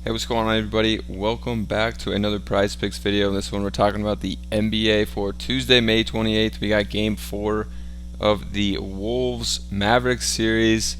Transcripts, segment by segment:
Hey, what's going on, everybody? Welcome back to another Prize Picks video. In this one, we're talking about the NBA for Tuesday, May 28th. We got Game 4 of the Wolves Mavericks series.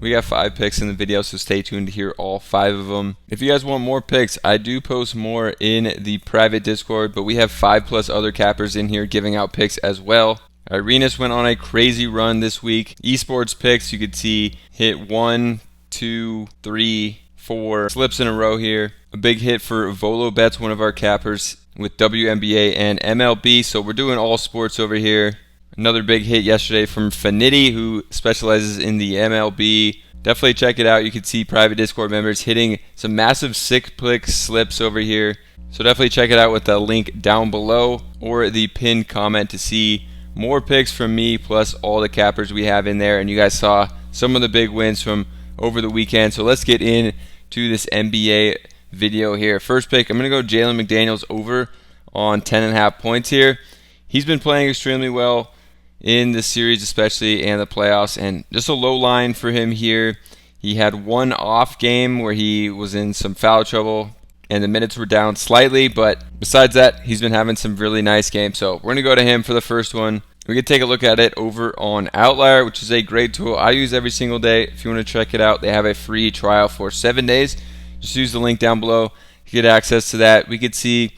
We got 5 picks in the video, so stay tuned to hear all 5 of them. If you guys want more picks, I do post more in the private Discord, but we have 5+ other cappers in here giving out picks as well. Arenas went on a crazy run this week. Esports picks, you could see, hit 1, 2, 3, 4 slips in a row here. A big hit for Volo Bets, one of our cappers, with WNBA and MLB. So we're doing all sports over here. Another big hit yesterday from Fanity, who specializes in the MLB. Definitely check it out. You can see private Discord members hitting some massive sick pick slips over here. So definitely check it out with the link down below or the pinned comment to see more picks from me plus all the cappers we have in there. And you guys saw some of the big wins from over the weekend. So let's get in to this NBA video here. First pick, I'm going to go Jalen McDaniels over on 10.5 points here. He's been playing extremely well in the series especially and the playoffs, and just a low line for him here. He had one off game where he was in some foul trouble and the minutes were down slightly, but besides that, he's been having some really nice games. So we're going to go to him for the first one. We can take a look at it over on Outlier, which is a great tool I use every single day. If you want to check it out, they have a free trial for 7 days. Just use the link down below to get access to that. We could see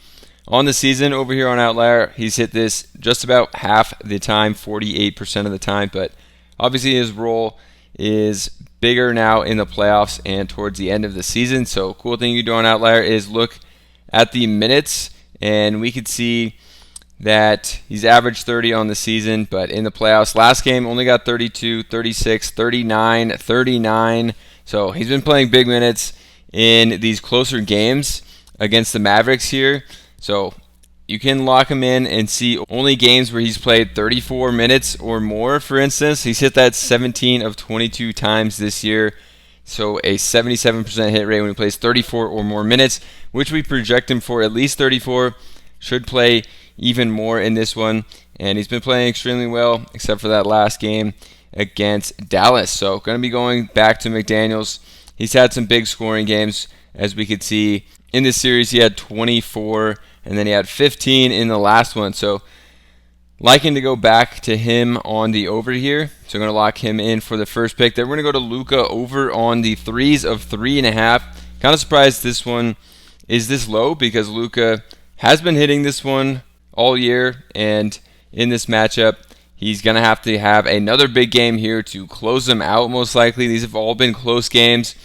on the season over here on Outlier, he's hit this just about half the time, 48% of the time. But obviously his role is bigger now in the playoffs and towards the end of the season. So cool thing you do on Outlier is look at the minutes, and we could see that he's averaged 30 on the season, but in the playoffs, last game only got 32, 36, 39, 39. So he's been playing big minutes in these closer games against the Mavericks here. So you can lock him in and see only games where he's played 34 minutes or more, for instance. He's hit that 17 of 22 times this year. So a 77% hit rate when he plays 34 or more minutes, which we project him for at least 34. Should play even more in this one, and he's been playing extremely well except for that last game against Dallas. So going to be going back to McDaniels. He's had some big scoring games, as we could see in this series. He had 24 and then he had 15 in the last one. So liking to go back to him on the over here. So I'm going to lock him in for the first pick. Then we're going to go to Luka over on the threes of 3.5. Kind of surprised this one is this low, because Luka has been hitting this one all year, and in this matchup, he's going to have another big game here to close them out most likely. These have all been close games,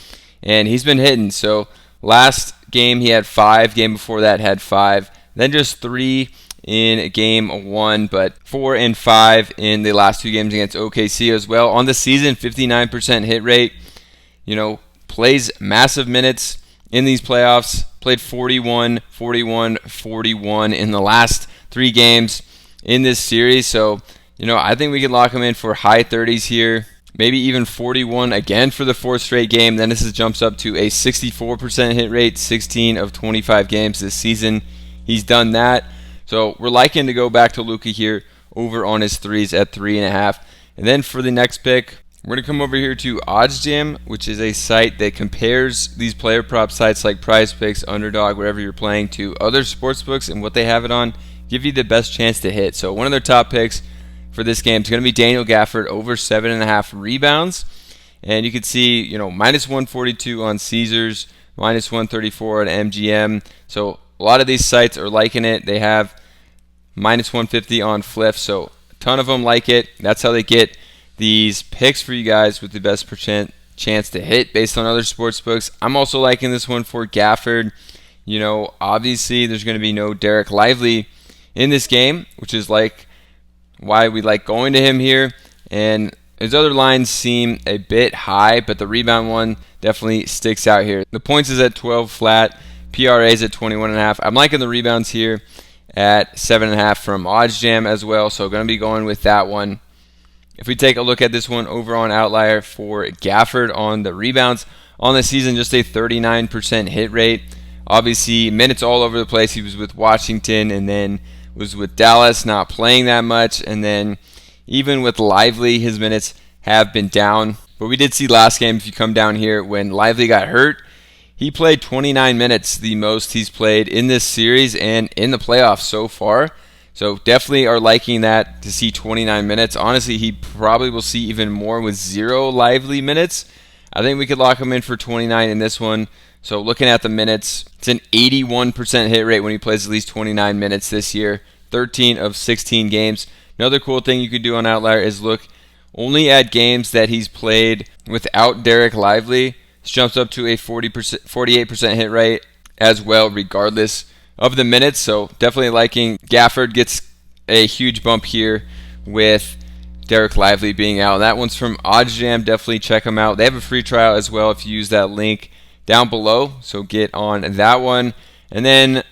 and he's been hitting. So last game he had 5, game before that had 5, then just 3 in game 1, but 4 and 5 in the last 2 games against OKC as well. On the season, 59% hit rate. Plays massive minutes in these playoffs. Played 41, 41, 41 in the last 3 games in this series. So, I think we can lock him in for high 30s here. Maybe even 41 again for the 4th straight game. Then this jumps up to a 64% hit rate, 16 of 25 games this season. He's done that. So we're liking to go back to Luka here over on his threes at 3.5. And then for the next pick, we're going to come over here to OddsJam, which is a site that compares these player prop sites like Prizepicks, Underdog, wherever you're playing, to other sportsbooks, and what they have it on give you the best chance to hit. So one of their top picks for this game is going to be Daniel Gafford over 7.5 rebounds. And you can see, minus 142 on Caesars, minus 134 on MGM. So a lot of these sites are liking it. They have minus 150 on Fliff. So a ton of them like it. That's how they get these picks for you guys with the best chance to hit based on other sports books. I'm also liking this one for Gafford. Obviously there's going to be no Derek Lively in this game, which is why we like going to him here. And his other lines seem a bit high, but the rebound one definitely sticks out here. The points is at 12 flat, PRA is at 21.5. I'm liking the rebounds here at 7.5 from OddsJam as well, so going to be going with that one. If we take a look at this one over on Outlier for Gafford on the rebounds, on the season just a 39% hit rate. Obviously minutes all over the place. He was with Washington and then was with Dallas, not playing that much, and then even with Lively his minutes have been down. But we did see last game, if you come down here, when Lively got hurt, He played 29 minutes, the most he's played in this series and in the playoffs so far. So definitely are liking that to see 29 minutes. Honestly, he probably will see even more with 0 lively minutes. I think we could lock him in for 29 in this one. So looking at the minutes, it's an 81% hit rate when he plays at least 29 minutes this year. 13 of 16 games. Another cool thing you could do on Outlier is look only at games that he's played without Derek Lively. This jumps up to a 48% hit rate as well, regardless of the minutes. So definitely liking Gafford gets a huge bump here with Derek Lively being out. That one's from OddsJam. Definitely check them out. They have a free trial as well if you use that link down below. So get on that one. And then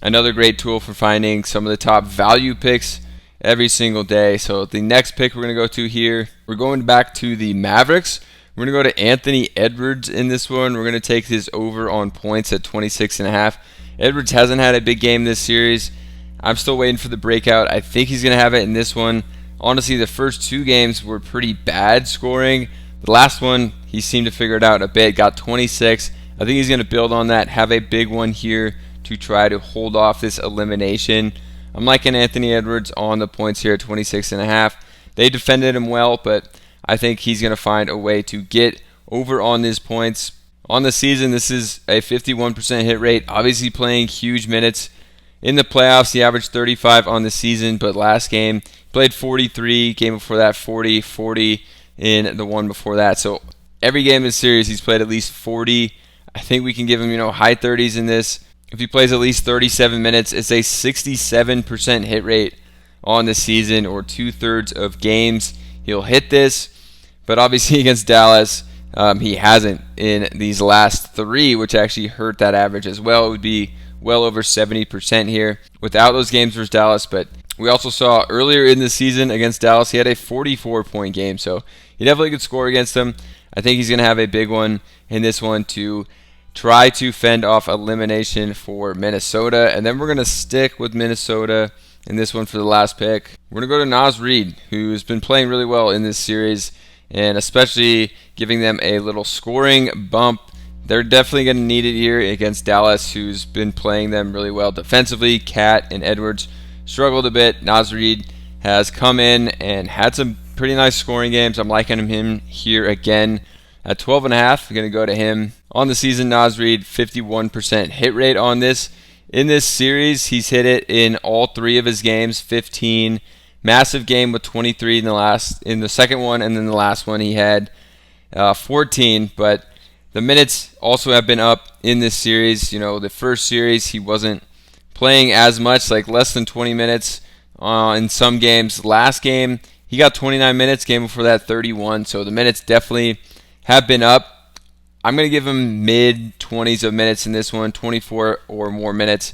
another great tool for finding some of the top value picks every single day. So the next pick we're going to go to here, we're going back to the Mavericks. We're going to go to Anthony Edwards in this one. We're going to take his over on points at 26.5. Edwards hasn't had a big game this series. I'm still waiting for the breakout. I think he's going to have it in this one. Honestly, the first 2 games were pretty bad scoring. The last one, he seemed to figure it out a bit. Got 26. I think he's going to build on that, have a big one here to try to hold off this elimination. I'm liking Anthony Edwards on the points here at 26.5. They defended him well, but I think he's going to find a way to get over on his points. On the season, this is a 51% hit rate. Obviously playing huge minutes. In the playoffs, he averaged 35 on the season, but last game, played 43. Game before that, 40, 40 in the one before that. So every game in the series, he's played at least 40. I think we can give him, high 30s in this. If he plays at least 37 minutes, it's a 67% hit rate on the season, or 2/3 of games he'll hit this. But obviously against Dallas, he hasn't in these last 3, which actually hurt that average as well. It would be well over 70% here without those games versus Dallas. But we also saw earlier in the season against Dallas, he had a 44-point game. So he definitely could score against them. I think he's going to have a big one in this one to try to fend off elimination for Minnesota. And then we're going to stick with Minnesota in this one for the last pick. We're going to go to Naz Reid, who's been playing really well in this series, and especially giving them a little scoring bump. They're definitely going to need it here against Dallas, who's been playing them really well defensively. Cat and Edwards struggled a bit. Naz Reid has come in and had some pretty nice scoring games. I'm liking him here again at 12.5. I'm going to go to him. On the season, Naz Reid, 51% hit rate on this. In this series, he's hit it in all 3 of his games, 15. Massive game with 23 in the second one, and then the last one he had 14. But the minutes also have been up in this series. The first series he wasn't playing as much, like less than 20 minutes in some games. Last game he got 29 minutes. Game before that 31. So the minutes definitely have been up. I'm going to give him mid-20s of minutes in this one, 24 or more minutes.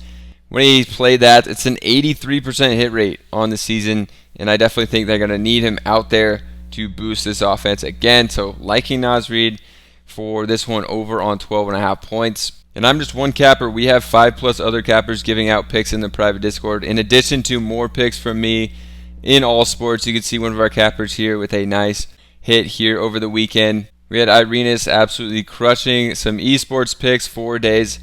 When he played that, it's an 83% hit rate on the season, and I definitely think they're going to need him out there to boost this offense again. So liking Naz Reid for this one over on 12.5 points. And I'm just one capper. We have 5+ other cappers giving out picks in the private Discord. In addition to more picks from me in all sports, you can see one of our cappers here with a nice hit here over the weekend. We had Irenas absolutely crushing some esports picks 4 days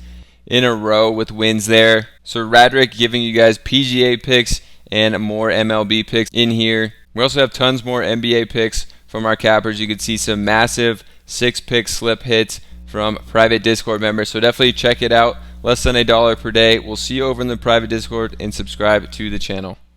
in a row with wins there. So Radrick giving you guys PGA picks and more MLB picks in here. We also have tons more NBA picks from our cappers. You can see some massive 6-pick slip hits from private Discord members. So definitely check it out. Less than $1 per day. We'll see you over in the private Discord, and subscribe to the channel.